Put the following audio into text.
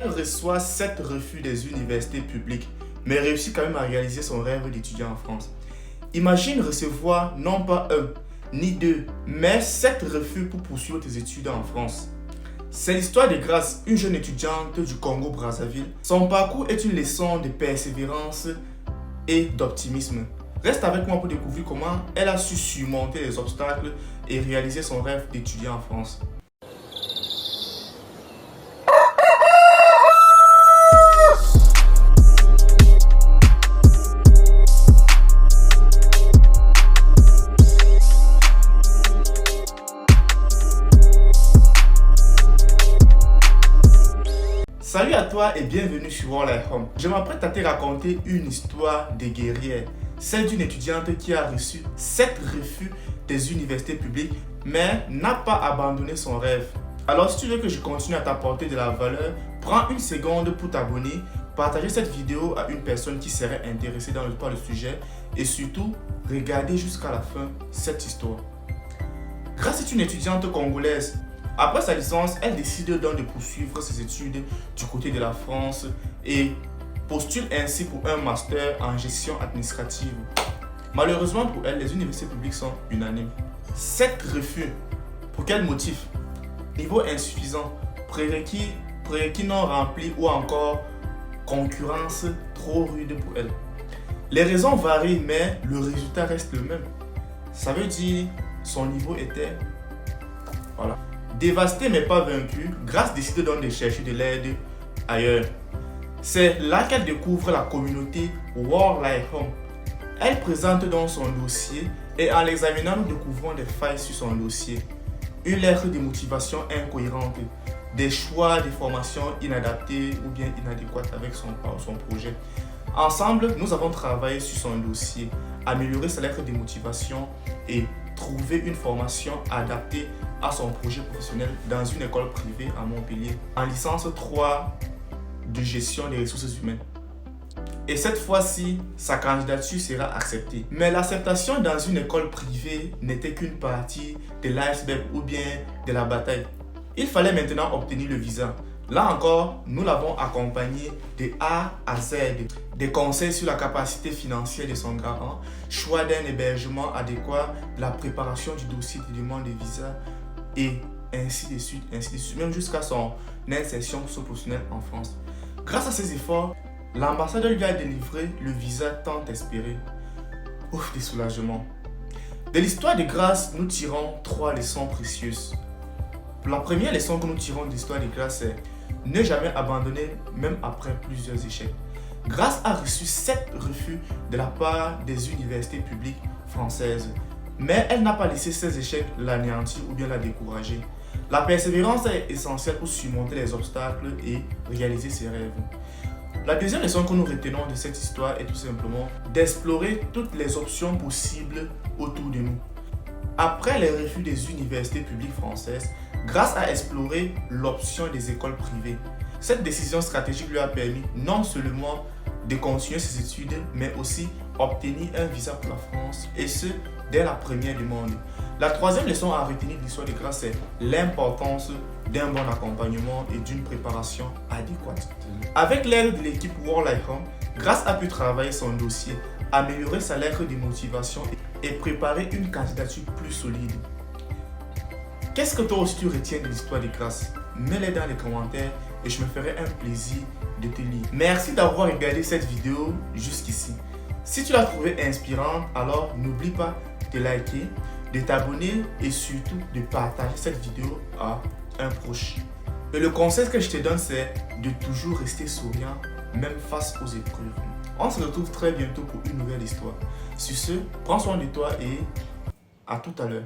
Elle reçoit 7 refus des universités publiques, mais réussit quand même à réaliser son rêve d'étudiant en France. Imagine recevoir non pas un, ni deux, mais 7 refus pour poursuivre tes études en France. C'est l'histoire de Grace, une jeune étudiante du Congo-Brazzaville. Son parcours est une leçon de persévérance et d'optimisme. Reste avec moi pour découvrir comment elle a su surmonter les obstacles et réaliser son rêve d'étudier en France. Salut à toi et bienvenue sur World Home. Je m'apprête à te raconter une histoire de guerrière, celle d'une étudiante qui a reçu 7 refus des universités publiques mais n'a pas abandonné son rêve. Alors si tu veux que je continue à t'apporter de la valeur, prends une seconde pour t'abonner, partager cette vidéo à une personne qui serait intéressée par le sujet et surtout, regarder jusqu'à la fin cette histoire. Grace est une étudiante congolaise. Après sa licence, elle décide donc de poursuivre ses études du côté de la France et postule ainsi pour un master en gestion administrative. Malheureusement pour elle, les universités publiques sont unanimes. 7 refus. Pour quel motif? Niveau insuffisant, prérequis non remplis ou encore concurrence trop rude pour elle. Les raisons varient mais le résultat reste le même. Ça veut dire son niveau était... Voilà. Dévastée mais pas vaincue, Grace décide donc de chercher de l'aide ailleurs. C'est là qu'elle découvre la communauté World Home. Elle présente donc son dossier et en l'examinant, nous découvrons des failles sur son dossier. Une lettre de motivation incohérente, des choix de formation inadaptés ou bien inadéquates avec son projet. Ensemble, nous avons travaillé sur son dossier, amélioré sa lettre de motivation et trouver une formation adaptée à son projet professionnel dans une école privée à Montpellier en licence 3 de gestion des ressources humaines. Et cette fois-ci, sa candidature sera acceptée. Mais l'acceptation dans une école privée n'était qu'une partie de l'iceberg ou bien de la bataille. Il fallait maintenant obtenir le visa. Là encore, nous l'avons accompagné de A à Z, des conseils sur la capacité financière de son garant, choix d'un hébergement adéquat, la préparation du dossier de demande de visa et ainsi de suite, même jusqu'à son insertion socio-professionnelle en France. Grâce à ces efforts, l'ambassade lui a délivré le visa tant espéré. Ouf, des soulagements. De l'histoire de Grace, nous tirons 3 leçons précieuses. La première leçon que nous tirons de l'histoire de Grace, c'est ne jamais abandonner même après plusieurs échecs. Grace a reçu 7 refus de la part des universités publiques françaises. Mais elle n'a pas laissé ces échecs l'anéantir ou bien la décourager. La persévérance est essentielle pour surmonter les obstacles et réaliser ses rêves. La deuxième leçon que nous retenons de cette histoire est tout simplement d'explorer toutes les options possibles autour de nous. Après les refus des universités publiques françaises, Grace a exploré l'option des écoles privées. Cette décision stratégique lui a permis non seulement de continuer ses études, mais aussi obtenir un visa pour la France, et ce, dès la première demande. La troisième leçon à retenir de l'histoire de Grace, c'est l'importance d'un bon accompagnement et d'une préparation adéquate. Avec l'aide de l'équipe World Home, Grace a pu travailler son dossier, améliorer sa lettre de motivation et préparer une candidature plus solide. Qu'est-ce que toi aussi tu retiens de l'histoire de Grace? Mets-les dans les commentaires et je me ferai un plaisir de te lire. Merci d'avoir regardé cette vidéo jusqu'ici. Si tu l'as trouvée inspirante, alors n'oublie pas de liker, de t'abonner et surtout de partager cette vidéo à un proche. Et le conseil que je te donne, c'est de toujours rester souriant, même face aux épreuves. On se retrouve très bientôt pour une nouvelle histoire. Sur ce, prends soin de toi et à tout à l'heure.